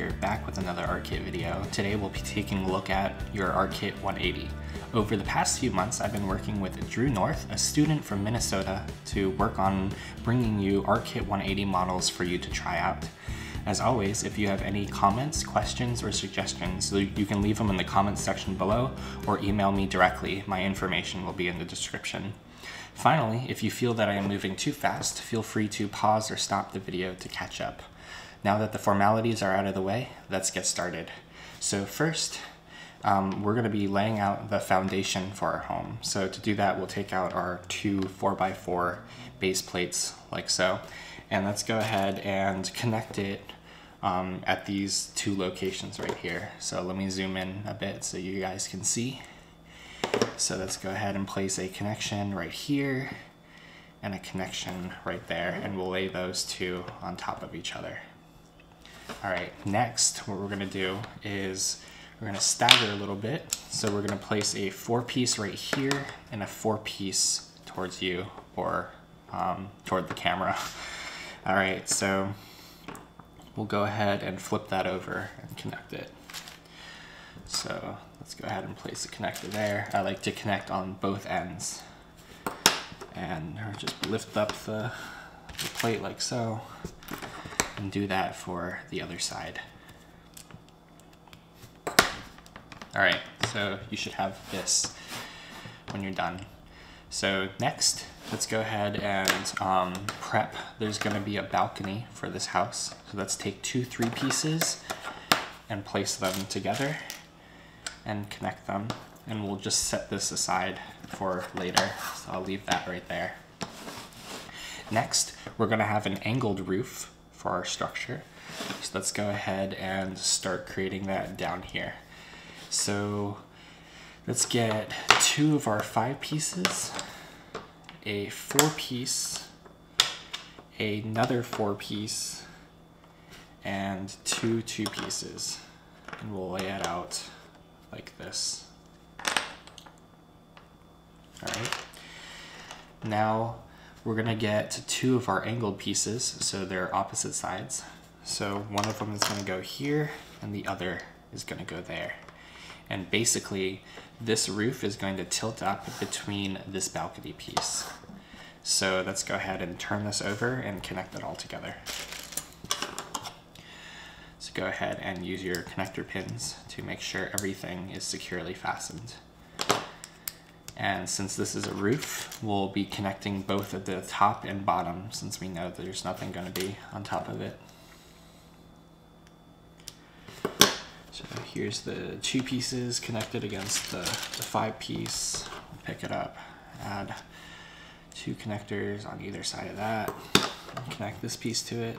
here, back with another Arckit video. Today we'll be taking a look at your Arckit 180. Over the past few months, I've been working with Drew North, a student from Minnesota, to work on bringing you Arckit 180 models for you to try out. As always, if you have any comments, questions, or suggestions, you can leave them in the comments section below or email me directly. My information will be in the description. Finally, if you feel that I am moving too fast, feel free to pause or stop the video to catch up. Now that the formalities are out of the way, let's get started. So first, we're going to be laying out the foundation for our home. So to do that, we'll take out our two 4x4 base plates like so. And let's go ahead and connect it at these two locations right here. So let me zoom in a bit so you guys can see. So let's go ahead and place a connection right here and a connection right there, and we'll lay those two on top of each other. All right, next what we're gonna do is we're gonna stagger a little bit. So we're gonna place a 4-piece right here and a 4-piece towards you, or toward the camera. All right, so we'll go ahead and flip that over and connect it. So let's go ahead and place the connector there. I like to connect on both ends. And just lift up the plate like so, and do that for the other side. All right, so you should have this when you're done. So next, let's go ahead and prep. There's gonna be a balcony for this house. So let's take two 3-pieces and place them together and connect them. And we'll just set this aside for later. So I'll leave that right there. Next, we're gonna have an angled roof for our structure. So let's go ahead and start creating that down here. So let's get two of our 5-pieces, a 4-piece, another 4-piece, and two 2-pieces. And we'll lay it out like this. All right. Now we're gonna get two of our angled pieces, so they're opposite sides. So one of them is gonna go here and the other is gonna go there. And basically this roof is going to tilt up between this balcony piece. So let's go ahead and turn this over and connect it all together. So go ahead and use your connector pins to make sure everything is securely fastened. And since this is a roof, we'll be connecting both at the top and bottom, since we know that there's nothing going to be on top of it. So here's the 2 pieces connected against the 5-piece. Pick it up, add 2 connectors on either side of that, and connect this piece to it.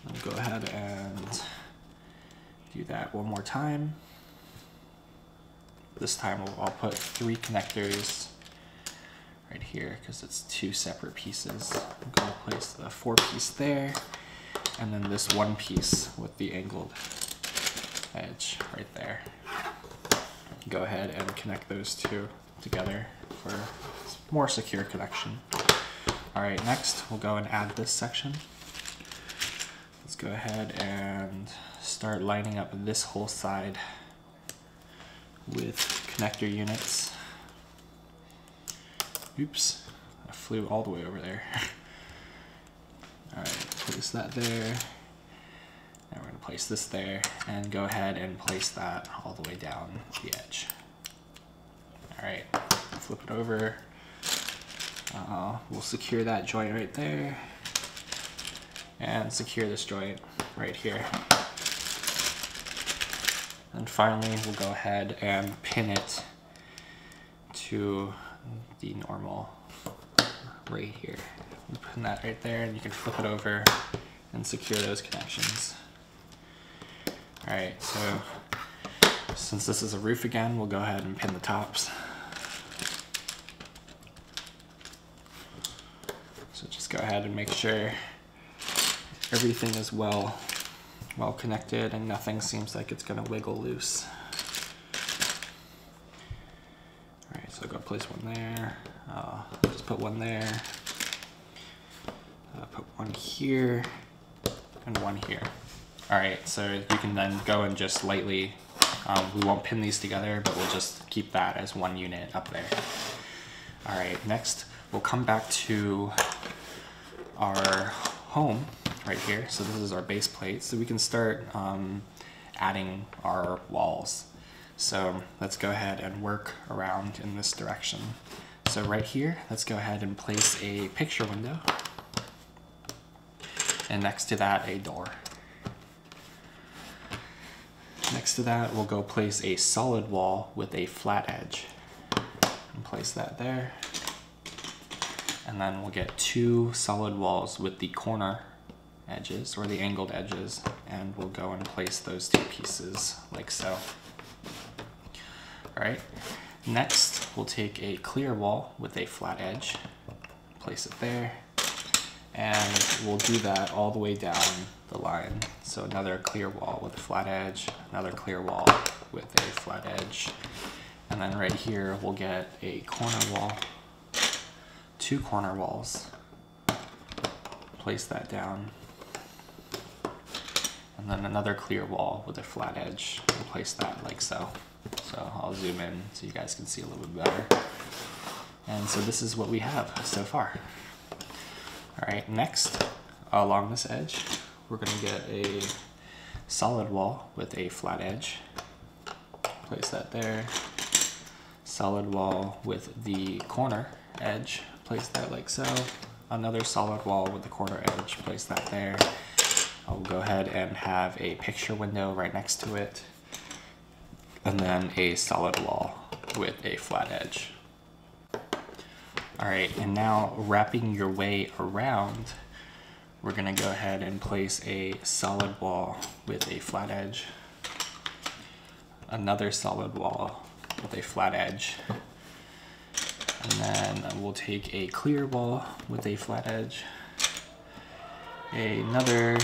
And go ahead and do that one more time. This time I'll put 3 connectors right here because it's 2 separate pieces. I'm going to place the 4-piece there, and then this 1 piece with the angled edge right there. Go ahead and connect those 2 together for more secure connection. All right, next we'll go and add this section. Let's go ahead and start lining up this whole side with connector units. Oops, I flew all the way over there. All right, place that there. Now we're gonna place this there and go ahead and place that all the way down the edge. All right, flip it over. We'll secure that joint right there and secure this joint right here. And finally, we'll go ahead and pin it to the normal right here. We'll pin that right there, and you can flip it over and secure those connections. All right, so since this is a roof again, we'll go ahead and pin the tops. So just go ahead and make sure everything is well connected and nothing seems like it's gonna wiggle loose. All right, so go place one there. Just put one there. Put one here and one here. All right, so you can then go and just lightly, we won't pin these together, but we'll just keep that as one unit up there. All right, next we'll come back to our home right here. So this is our base plate. So we can start adding our walls. So let's go ahead and work around in this direction. So right here, let's go ahead and place a picture window. And next to that, a door. Next to that, we'll go place a solid wall with a flat edge. And place that there. And then we'll get 2 solid walls with the corner edges, or the angled edges, and we'll go and place those 2 pieces like so. All right, next we'll take a clear wall with a flat edge, place it there, and we'll do that all the way down the line. So another clear wall with a flat edge, another clear wall with a flat edge, and then right here we'll get a corner wall, 2 corner walls, place that down, and then another clear wall with a flat edge, and place that like so. So I'll zoom in so you guys can see a little bit better. And so this is what we have so far. All right, next, along this edge, we're gonna get a solid wall with a flat edge. Place that there. Solid wall with the corner edge. Place that like so. Another solid wall with the corner edge. Place that there. I'll go ahead and have a picture window right next to it. And then a solid wall with a flat edge. All right, and now wrapping your way around, we're gonna go ahead and place a solid wall with a flat edge, another solid wall with a flat edge, and then we'll take a clear wall with a flat edge, another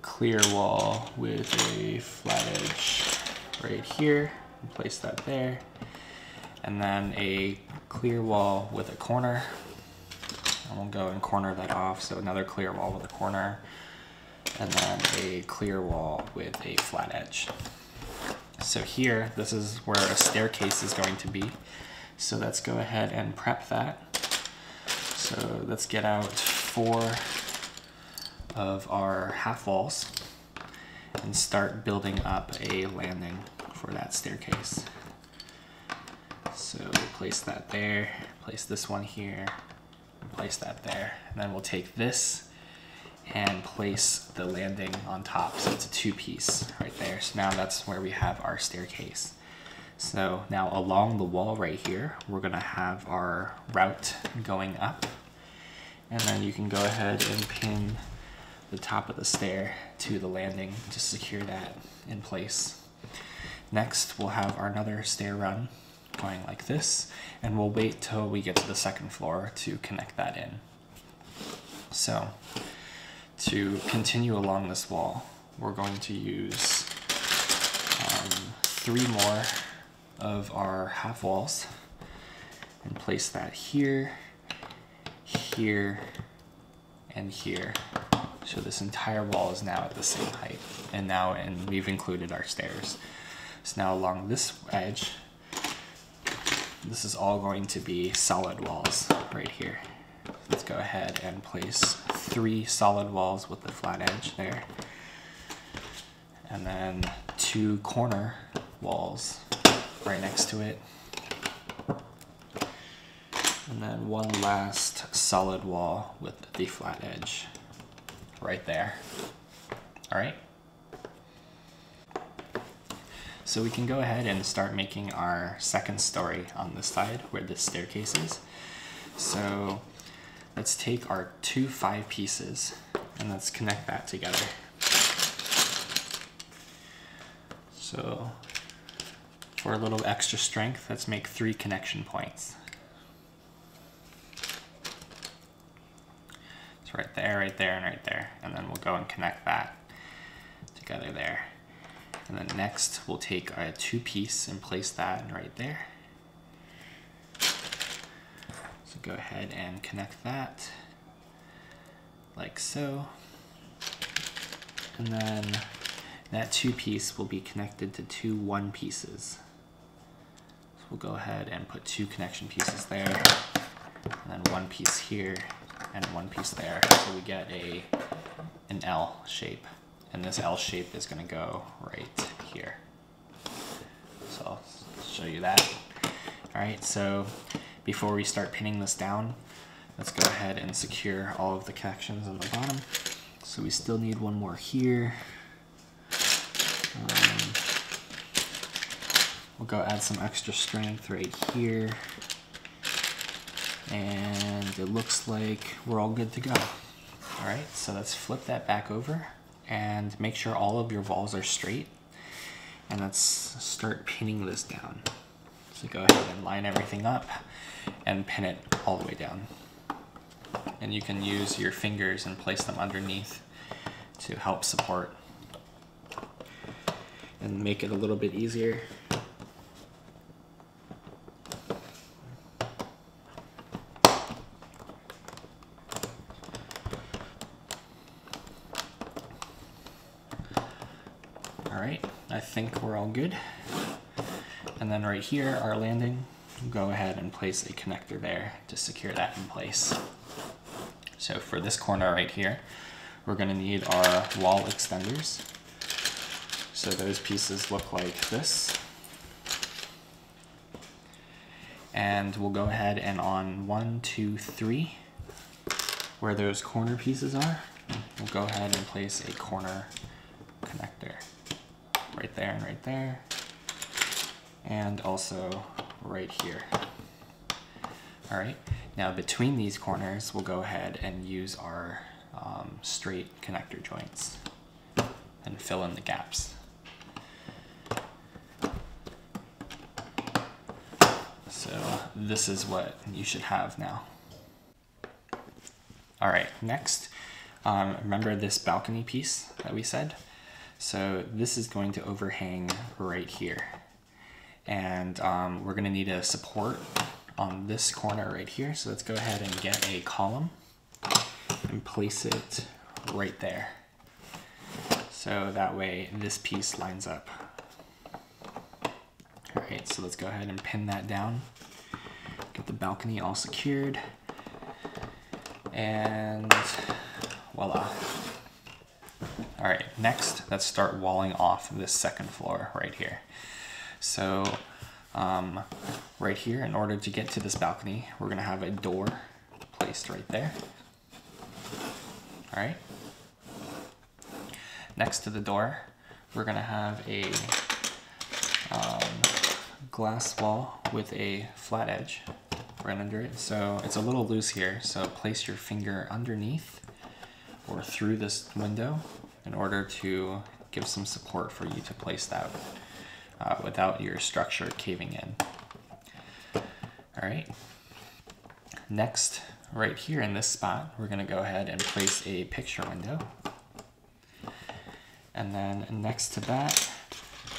clear wall with a flat edge right here, and place that there, and then a clear wall with a corner, and we'll go and corner that off, so another clear wall with a corner, and then a clear wall with a flat edge. So here, this is where a staircase is going to be, so let's go ahead and prep that. So let's get out 4 of our half walls and start building up a landing for that staircase. So place that there, place this one here, and place that there. And then we'll take this and place the landing on top. So it's a 2-piece right there. So now that's where we have our staircase. So now along the wall right here, we're gonna have our route going up. And then you can go ahead and pin the top of the stair to the landing to secure that in place. Next, we'll have our another stair run going like this, and we'll wait till we get to the 2nd floor to connect that in. So to continue along this wall, we're going to use 3 more of our half walls and place that here, here, and here. So this entire wall is now at the same height, and we've included our stairs. So now along this edge, this is all going to be solid walls right here. Let's go ahead and place 3 solid walls with the flat edge there. And then 2 corner walls right next to it. And then 1 last solid wall with the flat edge right there. All right. So we can go ahead and start making our 2nd story on this side where this staircase is. So let's take our 2 5-pieces and let's connect that together. So for a little extra strength, let's make 3 connection points. So right there, and right there. And then we'll go and connect that together there. And then next, we'll take a 2-piece and place that right there. So go ahead and connect that like so. And then that 2-piece will be connected to 2 1-pieces. So we'll go ahead and put 2 connection pieces there, and then 1 piece here, and 1 piece there. So we get an L shape. And this L shape is going to go right here. So I'll show you that. All right, so before we start pinning this down, let's go ahead and secure all of the connections on the bottom. So we still need 1 more here. We'll go add some extra strength right here. And it looks like we're all good to go. All right, so let's flip that back over and make sure all of your walls are straight. And let's start pinning this down. So go ahead and line everything up and pin it all the way down. And you can use your fingers and place them underneath to help support and make it a little bit easier. All right, I think we're all good. And then right here, our landing, go ahead and place a connector there to secure that in place. So for this corner right here, we're gonna need our wall extenders. So those pieces look like this. And we'll go ahead and on 1, 2, 3, where those corner pieces are, we'll go ahead and place a corner connector. Right there and right there, and also right here. All right, now between these corners, we'll go ahead and use our straight connector joints and fill in the gaps. So this is what you should have now. All right, next, remember this balcony piece that we said? So this is going to overhang right here. And we're gonna need a support on this corner right here. So let's go ahead and get a column and place it right there. So that way this piece lines up. All right, so let's go ahead and pin that down. Get the balcony all secured. And voila. All right, next, let's start walling off this second floor right here. So right here, in order to get to this balcony, we're gonna have a door placed right there. All right. Next to the door, we're gonna have a glass wall with a flat edge right under it. So it's a little loose here, so place your finger underneath or through this window in order to give some support for you to place that without your structure caving in. All right. Next, right here in this spot, we're gonna go ahead and place a picture window. And then next to that,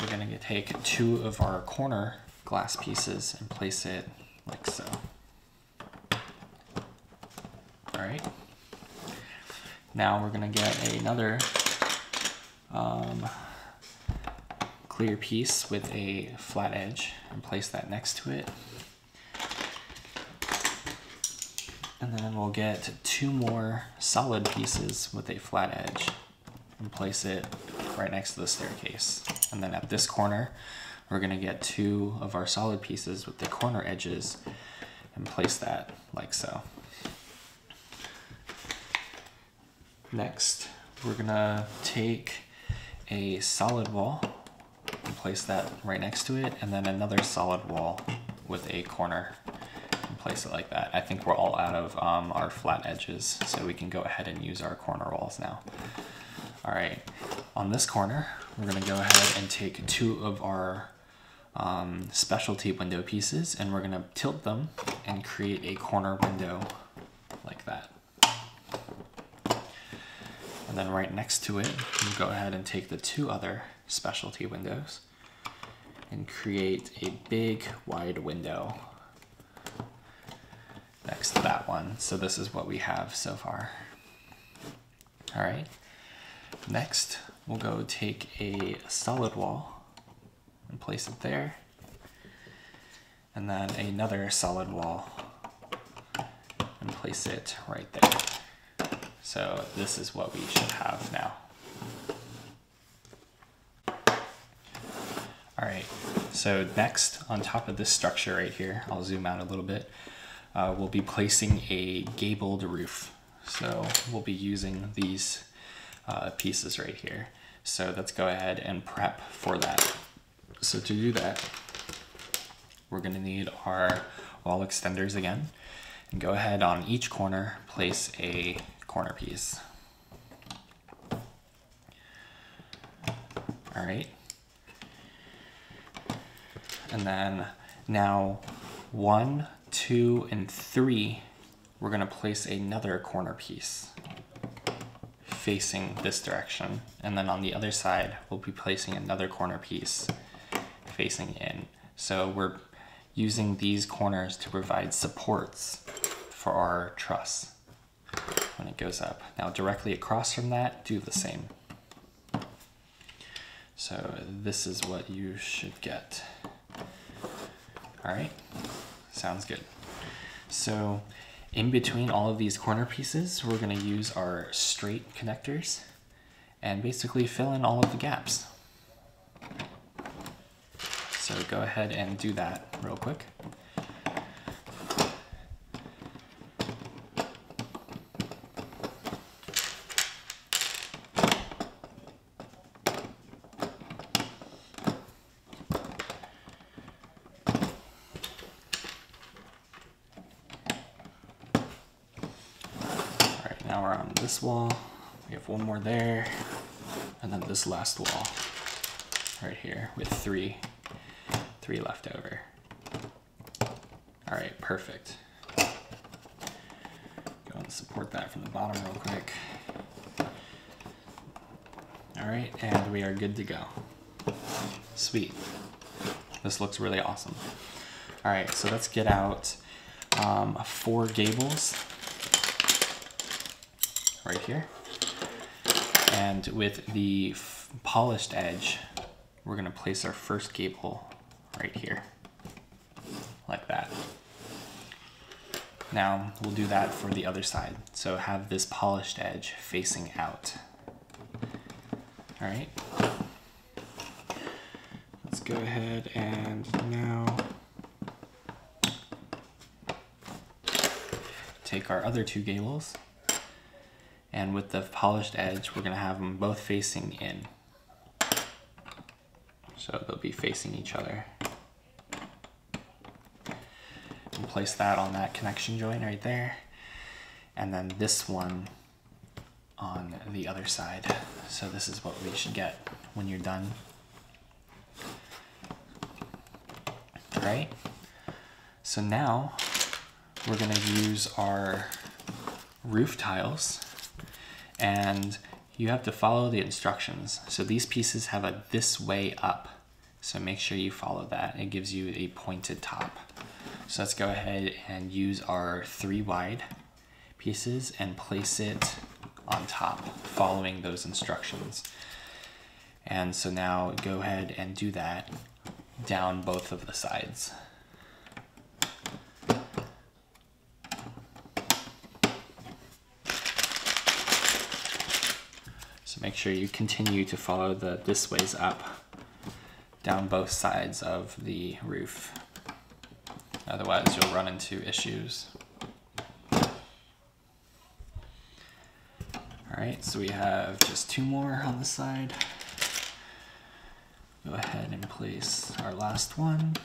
we're gonna take 2 of our corner glass pieces and place it like so. All right. Now we're gonna get another clear piece with a flat edge and place that next to it. And then we'll get 2 more solid pieces with a flat edge and place it right next to the staircase. And then at this corner, we're gonna get 2 of our solid pieces with the corner edges and place that like so. Next, we're gonna take a solid wall and place that right next to it, and then another solid wall with a corner and place it like that. I think we're all out of our flat edges, so we can go ahead and use our corner walls now. All right, on this corner, we're gonna go ahead and take 2 of our specialty window pieces, and we're gonna tilt them and create a corner window like that. And then right next to it, we'll go ahead and take the 2 other specialty windows and create a big wide window next to that one. So this is what we have so far. All right. Next, we'll go take a solid wall and place it there, and then another solid wall and place it right there. So this is what we should have now. All right, so next, on top of this structure right here, I'll zoom out a little bit, we'll be placing a gabled roof. So we'll be using these pieces right here. So let's go ahead and prep for that. So to do that, we're gonna need our wall extenders again, and go ahead on each corner, place a corner piece. All right. And then now 1, 2, and 3, we're gonna place another corner piece facing this direction. And then on the other side, we'll be placing another corner piece facing in. So we're using these corners to provide supports for our truss when it goes up. Now directly across from that, do the same. So this is what you should get. All right, sounds good. So in between all of these corner pieces, we're gonna use our straight connectors and basically fill in all of the gaps. So go ahead and do that real quick. Now we're on this wall, we have one more there, and then this last wall right here with three left over. All right, perfect. Go and support that from the bottom real quick. All right, and we are good to go. Sweet. This looks really awesome. All right, so let's get out 4 gables right here, and with the polished edge, we're gonna place our first gable right here, like that. Now we'll do that for the other side, so have this polished edge facing out. All right, let's go ahead and now take our other 2 gables, and with the polished edge, we're gonna have them both facing in. So they'll be facing each other. And place that on that connection joint right there. And then this one on the other side. So this is what we should get when you're done. All right. So now we're gonna use our roof tiles, and you have to follow the instructions. So these pieces have a this way up. So make sure you follow that. It gives you a pointed top. So let's go ahead and use our 3 wide pieces and place it on top, following those instructions. And so now go ahead and do that down both of the sides. So make sure you continue to follow the this ways up down both sides of the roof. Otherwise you'll run into issues. All right, so we have just 2 more on the side. Go ahead and place our last one.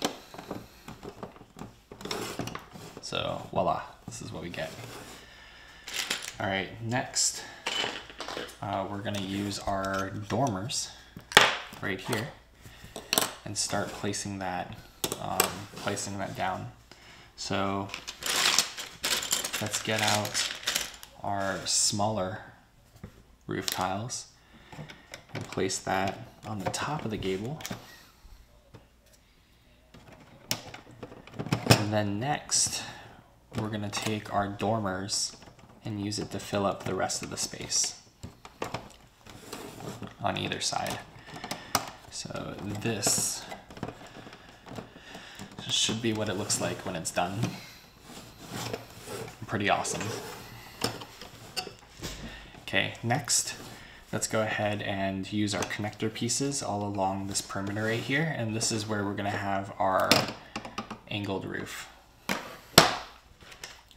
So voila, this is what we get. All right, next we're gonna use our dormers right here and start placing that down. So let's get out our smaller roof tiles and place that on the top of the gable. And then next, we're gonna take our dormers and use it to fill up the rest of the space. on either side. So this should be what it looks like when it's done. Pretty awesome. Okay, next, let's go ahead and use our connector pieces all along this perimeter right here, and this is where we're gonna have our angled roof.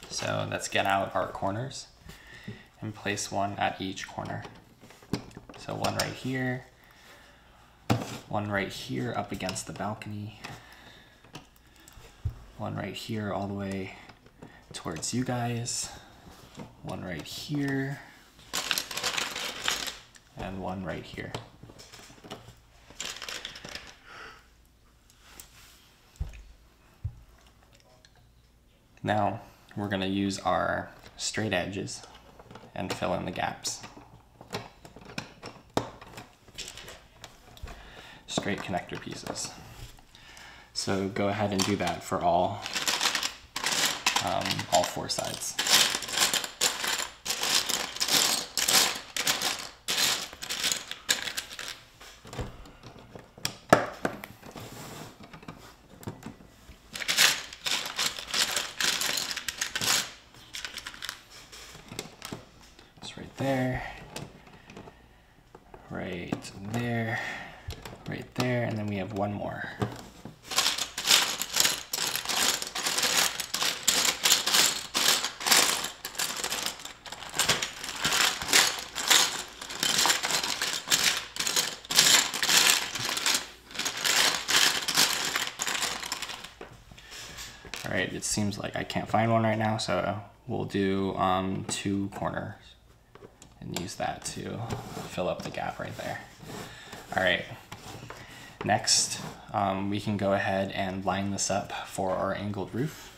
So let's get out our corners and place one at each corner. So one right here up against the balcony, one right here all the way towards you guys, one right here, and one right here. Now we're going to use our straight edges and fill in the gaps. Straight connector pieces. So go ahead and do that for all 4 sides. There, right there, right there, and then we have one more. All right, it seems like I can't find one right now, so we'll do 2 corners and use that to fill up the gap right there. All right, next we can go ahead and line this up for our angled roof.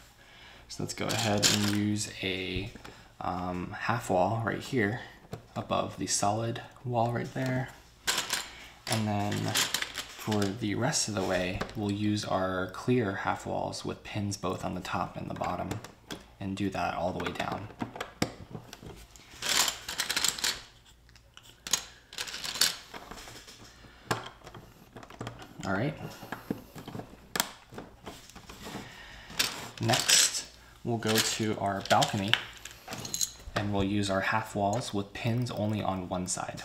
So let's go ahead and use a half wall right here above the solid wall right there. And then for the rest of the way, we'll use our clear half walls with pins both on the top and the bottom, and do that all the way down. All right. Next, we'll go to our balcony and we'll use our half walls with pins only on one side.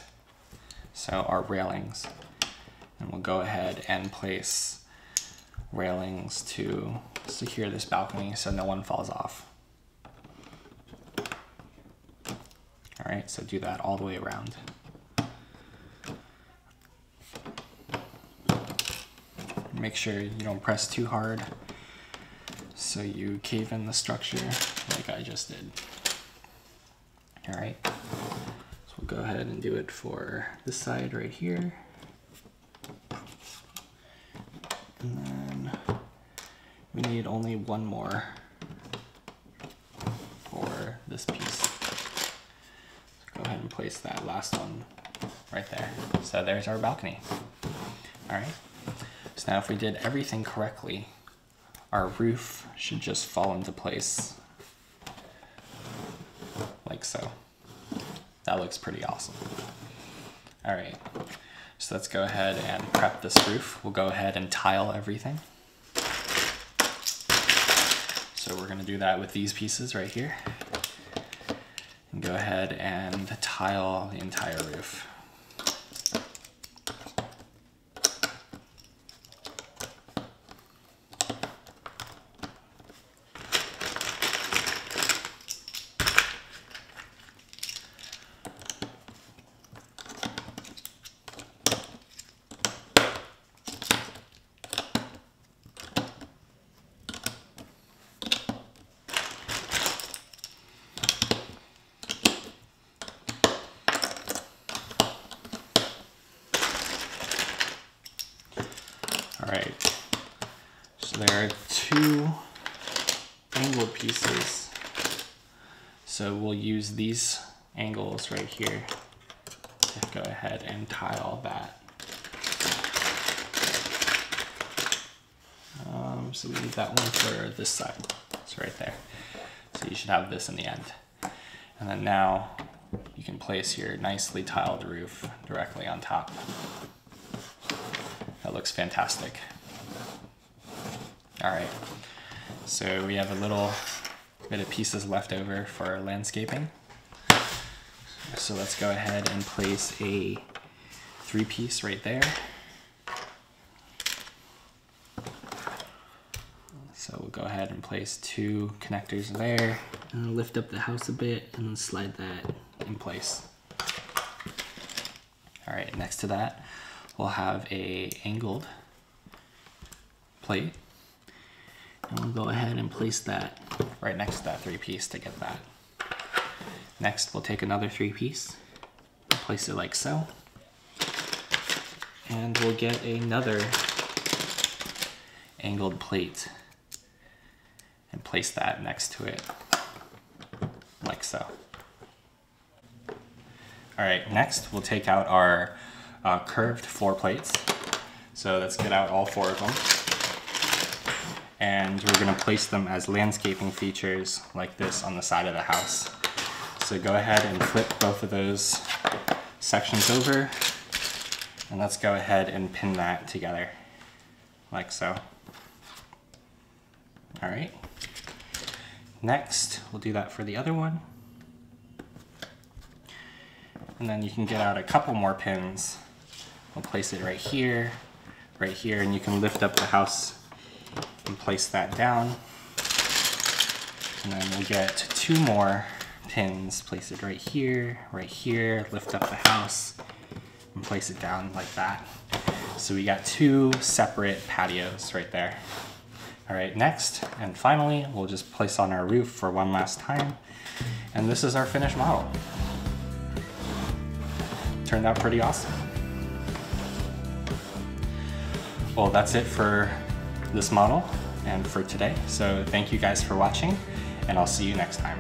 So our railings, and we'll go ahead and place railings to secure this balcony so no one falls off. All right, so do that all the way around. Make sure you don't press too hard so you cave in the structure like I just did. All right, so we'll go ahead and do it for this side right here. And then we need only one more for this piece. So go ahead and place that last one right there. So there's our balcony. All right. So now if we did everything correctly, our roof should just fall into place like so. That looks pretty awesome. All right, so let's go ahead and prep this roof. We'll go ahead and tile everything. So we're gonna do that with these pieces right here. And go ahead and tile the entire roof. All right, so there are 2 angled pieces. So we'll use these angles right here to go ahead and tile that. So we need that one for this side. It's right there. So you should have this in the end. And then now you can place your nicely tiled roof directly on top. That looks fantastic. All right, so we have a little bit of pieces left over for landscaping. So let's go ahead and place a 3-piece right there. So we'll go ahead and place 2 connectors there, and lift up the house a bit and slide that in place. All right, next to that, we'll have a angled plate, and we'll go ahead and place that right next to that 3-piece to get that. Next, we'll take another 3-piece, place it like so, and we'll get another angled plate and place that next to it like so. All right, next we'll take out our curved floor plates. So let's get out all 4 of them. And we're gonna place them as landscaping features like this on the side of the house. So go ahead and flip both of those sections over, and let's go ahead and pin that together like so. All right. Next, we'll do that for the other one. And then you can get out a couple more pins. We'll place it right here, and you can lift up the house and place that down. And then we'll get 2 more pins, place it right here, lift up the house, and place it down like that. So we got 2 separate patios right there. All right, next and finally, we'll just place on our roof for one last time. And this is our finished model. Turned out pretty awesome. Well, that's it for this model and for today. So thank you guys for watching, and I'll see you next time.